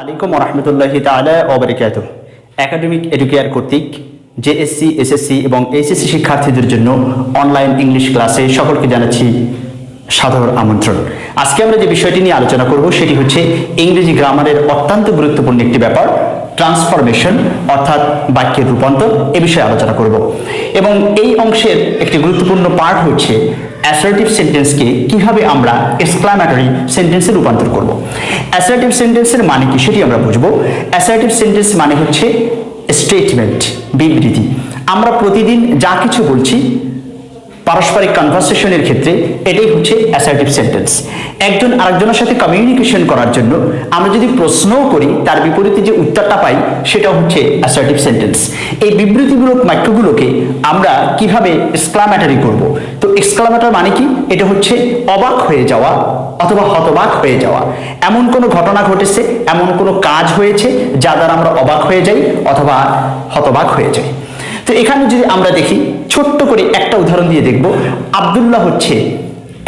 আলাইকুম ওয়া রাহমাতুল্লাহি তাআলা ওয়া বারাকাতুহু। একাডেমিক এডুকেয়ার কর্তৃক জেএসসি, এসএসসি এবং এইচএসসি শিক্ষার্থীদের জন্য অনলাইন ইংলিশ ক্লাসে সকলকে জানাচ্ছি সাদর আমন্ত্রণ। আজকে আমরা যে বিষয়টি নিয়ে আলোচনা করব সেটি হচ্ছে ইংরেজি গ্রামারের অত্যন্ত গুরুত্বপূর্ণ একটি ব্যাপার, ট্রান্সফরমেশন অর্থাৎ বাক্যের রূপান্তর। এ বিষয়ে আলোচনা করব এবং এই অংশের একটি গুরুত্বপূর্ণ পার্ট হচ্ছে অ্যাসার্টিভ সেন্টেন্সকে কিভাবে আমরা এক্সক্লামেটরি সেন্টেন্সে রূপান্তর করব। অ্যাসার্টিভ সেন্টেন্সের মানে কি সেটি আমরা বুঝবো। অ্যাসার্টিভ সেন্টেন্স মানে হচ্ছে স্টেটমেন্ট, বিবৃতি। আমরা প্রতিদিন যা কিছু বলছি পারস্পরিক কনভারসেশনের ক্ষেত্রে এটাই হচ্ছে অ্যাসার্টিভ সেন্টেন্স। একজন আরেকজনের সাথে কমিউনিকেশন করার জন্য আমরা যদি প্রশ্নও করি তার বিপরীতে যে উত্তরটা পাই সেটা হচ্ছে অ্যাসার্টিভ সেন্টেন্স। এই বিবৃতিমূলক বাক্যগুলোকে আমরা কিভাবে এক্সক্লামেটরি করব। তো এক্সক্লামেটর মানে কি? এটা হচ্ছে অবাক হয়ে যাওয়া অথবা হতবাক হয়ে যাওয়া। এমন কোনো ঘটনা ঘটেছে, এমন কোনো কাজ হয়েছে যা দ্বারা আমরা অবাক হয়ে যাই অথবা হতবাক হয়ে যাই। তো এখানে যদি আমরা দেখি, ছোট্ট করে একটা উদাহরণ দিয়ে দেখব। আব্দুল্লাহ হচ্ছে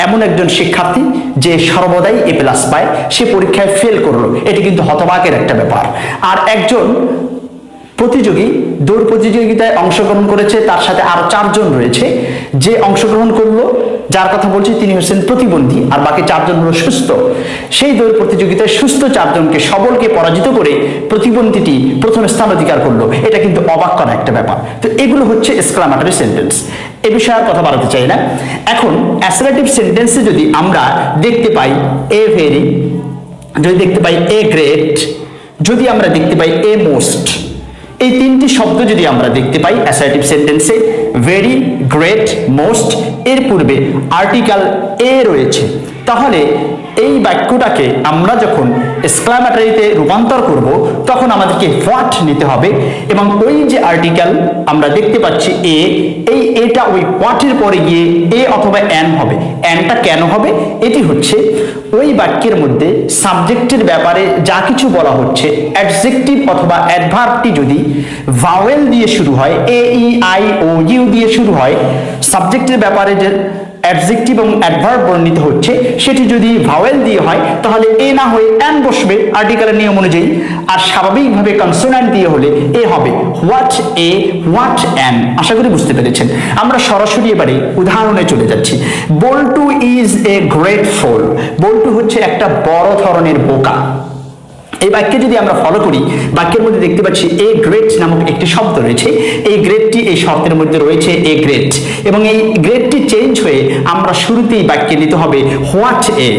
এমন একজন শিক্ষার্থী যে সর্বদাই এ প্লাস পায়, সে পরীক্ষায় ফেল করলো, এটি কিন্তু হতবাকের একটা ব্যাপার। আর একজন প্রতিযোগী দৌড় প্রতিযোগিতায় অংশগ্রহণ করেছে, তার সাথে আরো 4 জন রয়েছে। যে অংশগ্রহণ করলো, যার কথা বলছি, তিনি হচ্ছেন প্রতিবন্ধী আর বাকি 4 জন হলো সুস্থ। সেই দৌড় প্রতিযোগিতায় সুস্থ 4 জনকে সবলকে পরাজিত করে প্রতিবন্ধীটি প্রথম স্থান অধিকার করলো। এটা কিন্তু অবাক করা একটা ব্যাপার। তো এগুলো হচ্ছে এক্সক্লামেটরি সেন্টেন্স। এ বিষয়ে আর কথা বাড়াতে চাই না। এখন অ্যাসার্টিভ সেন্টেন্সে যদি আমরা দেখতে পাই এ ভেরি, যদি দেখতে পাই এ গ্রেট, যদি আমরা দেখতে পাই এ মোস্ট, এই 3টি শব্দ যদি আমরা দেখতে পাই অ্যাসার্টিভ সেন্টেন্সে, ভেরি, গ্রেট, মোস্ট, এর পূর্বে আর্টিকেল এ রয়েছে, তাহলে এই বাক্যটাকে আমরা যখন এক্সক্লামেটরিতে রূপান্তর করব তখন আমাদেরকে হোয়াট নিতে হবে এবং ওই যে আর্টিকেল আমরা দেখতে পাচ্ছি এ, এই এটা ওই হোয়াটের পরে গিয়ে এ অথবা এন হবে। এনটা কেন হবে? এটি হচ্ছে ওই বাক্যের মধ্যে সাবজেক্টের ব্যাপারে যা কিছু বলা হচ্ছে, অ্যাডজেক্টিভ অথবা অ্যাডভার্বটি যদি ভাওয়েল দিয়ে শুরু হয়, এ ই আই ও ইউ দিয়ে শুরু হয়, সাবজেক্টের ব্যাপারে যে অ্যাডজেক্টিভ এবং অ্যাডভার্ব বর্ণিত হচ্ছে সেটি যদি ভাওয়েল দিয়ে হয় তাহলে এ না হয়ে এন বসবে আর্টিকেলের নিয়ম অনুযায়ী, আর স্বাভাবিকভাবে কনসোন্যান্ট দিয়ে হলে এ হবে। What a, what an. আশা করি বুঝতে পেরেছেন। আমরা সরাসরি এবারে উদাহরণে চলে যাচ্ছি। বল্টু ইজ এ গ্রেট ফোল। বল্টু হচ্ছে একটা বড় ধরনের বোকা। এই বাক্যে যদি আমরা ফলো করি, বাক্যের মধ্যে দেখতে পাচ্ছি এ গ্রেট নামক একটি শব্দ রয়েছে। এই গ্রেটটি এই শব্দের মধ্যে রয়েছে এ গ্রেট, এবং এই গ্রেটটি চেঞ্জ হয়ে আমরা শুরুতেই বাক্যে নিতে হবে হোয়াট এ।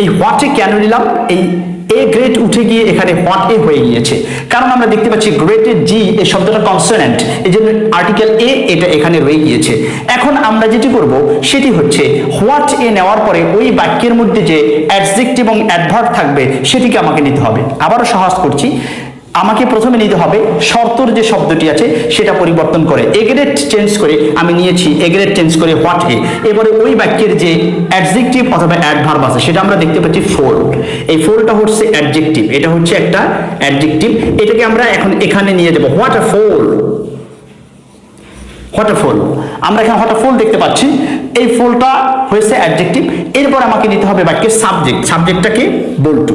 এই হোয়াটে কেন নিলাম? এই এ গ্রেট উঠে গিয়ে এখানে হোয়াট এ হয়ে গিয়েছে, কারণ আমরা দেখতে পাচ্ছি গ্রেটের জি এই শব্দটা কনসোনেন্ট, এই জন্য আর্টিকেল এ এটা এখানে রয়ে গিয়েছে। এখন আমরা যেটি করব সেটি হচ্ছে হোয়াট এ নেওয়ার পরে ওই বাক্যের মধ্যে যে অ্যাডজেক্টিভ এবং অ্যাডভার্ব থাকবে সেটিকে আমাকে নিতে হবে। আবারও সহজ করছি, আমাকে প্রথমে নিতে হবে শর্তর যে শব্দটি আছে সেটা পরিবর্তন করে এ গ্রেট চেঞ্জ করে আমি নিয়েছি এ গ্রেট চেঞ্জ করে হোয়াট এ। এবারে ওই বাক্যের যে অ্যাডজেক্টিভ অথবা অ্যাডভার্ব আছে সেটা আমরা দেখতে পাচ্ছি ফোল। এই ফোলটা হচ্ছে অ্যাডজেক্টিভ, এটা হচ্ছে একটা অ্যাডজেক্টিভ। এটাকে আমরা এখন এখানে নিয়ে যাব what a phone. What a ফোল, আমরা এখানে হোয়াট আ ফোল দেখতে পাচ্ছি। এই ফোলটা হয়েছে অ্যাডজেক্টিভ। এরপর আমাকে নিতে হবে বাক্যের সাবজেক্ট। সাবজেক্টটাকে বল্টু।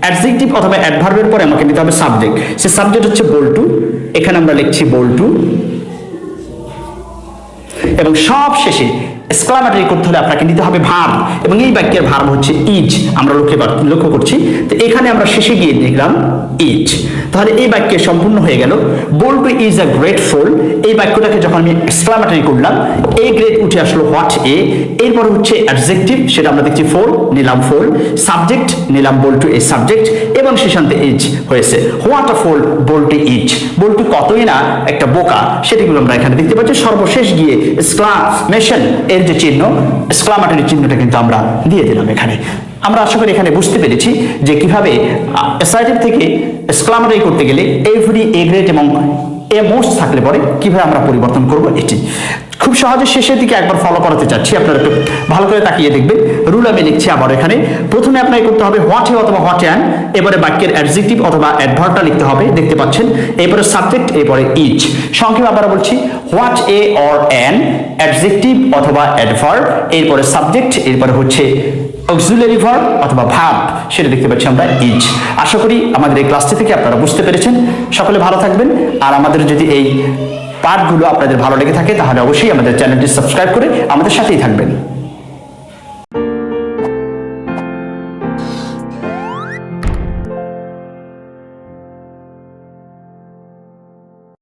অ্যাডজেক্টিভ অথবা অ্যাডভার্বের পরে আমাকে নিতে হবে সাবজেক্ট। সে সাবজেক্ট হচ্ছে বল্টু, এখানে আমরা লিখছি বল্টু। এবং সব শেষে এক্সক্লামেটরি করতে হলে আপনাকে নিতে হবে ভার্ব, এবং এই বাক্যের ভার্ব হচ্ছে ইজ। আমরা লক্ষ্য করছি, তো এখানে আমরা শেষে গিয়ে দেখলাম ইজ। তাহলে এই বাক্যে সম্পূর্ণ হয়ে গেল বল্টু ইজ আ গ্রেট ফোল। এই বাক্যটাকে যখন আমি এক্সক্লামেটরি করলাম, এ গ্রেট উঠে আসলো হোয়াট এ। এরপর হচ্ছে অ্যাডজেক্টিভ, সেটা আমরা দেখছি ফোল, নিলাম ফোল। সাবজেক্ট নিলাম বল্টু এ সাবজেক্ট, এবং শেষান্তে ইজ হয়েছে what a fool Boltu is. Boltu কতই না একটা বোকা, সেটিগুলো আমরা এখানে দেখতে পাচ্ছি। সর্বশেষ গিয়ে এক্সক্লামেশন এর যে চিহ্ন, এক্সক্লামেটরি চিহ্নটা কিন্তু আমরা দিয়ে দিলাম এখানে। আমরা আশা করি এখানে বুঝতে পেরেছি যে কিভাবে অ্যাসার্টিভ থেকে এক্সক্লামেটরি করতে গেলে এভরি, এ গ্রেট এবং এ মোস্ট থাকলে পরে কিভাবে আমরা পরিবর্তন করব এটি। খুব সহজে শেষের দিকে একবার ফলো করাতে চাচ্ছি, আপনারা একটু ভালো করে তাকিয়ে দেখবেন। রুল আমি লিখছি আবার এখানে। প্রথমে আপনাকে করতে হবে হোয়াট এ অথবা হোয়াট অ্যান, এবারে বাক্যের অ্যাডজেক্টিভ অথবা অ্যাডভার্বটা লিখতে হবে, দেখতে পাচ্ছেন। এরপরে সাবজেক্ট, এরপরে ইজ। সংক্ষেপে আবার বলছি, what a or an, adjective অথবা অ্যাডভার্ব, এরপরে সাবজেক্ট, এরপরে হচ্ছে অক্সিলারি ভার্ব অথবা ভার্ব, সেটা দেখতে পাচ্ছি আমরা ইজ। আশা করি আমাদের এই ক্লাসটি থেকে আপনারা বুঝতে পেরেছেন। সকলে ভালো থাকবেন। আর আমাদের যদি এই পার্টগুলো আপনাদের ভালো লেগে থাকে তাহলে অবশ্যই আমাদের চ্যানেলটি সাবস্ক্রাইব করে আমাদের সাথেই থাকবেন।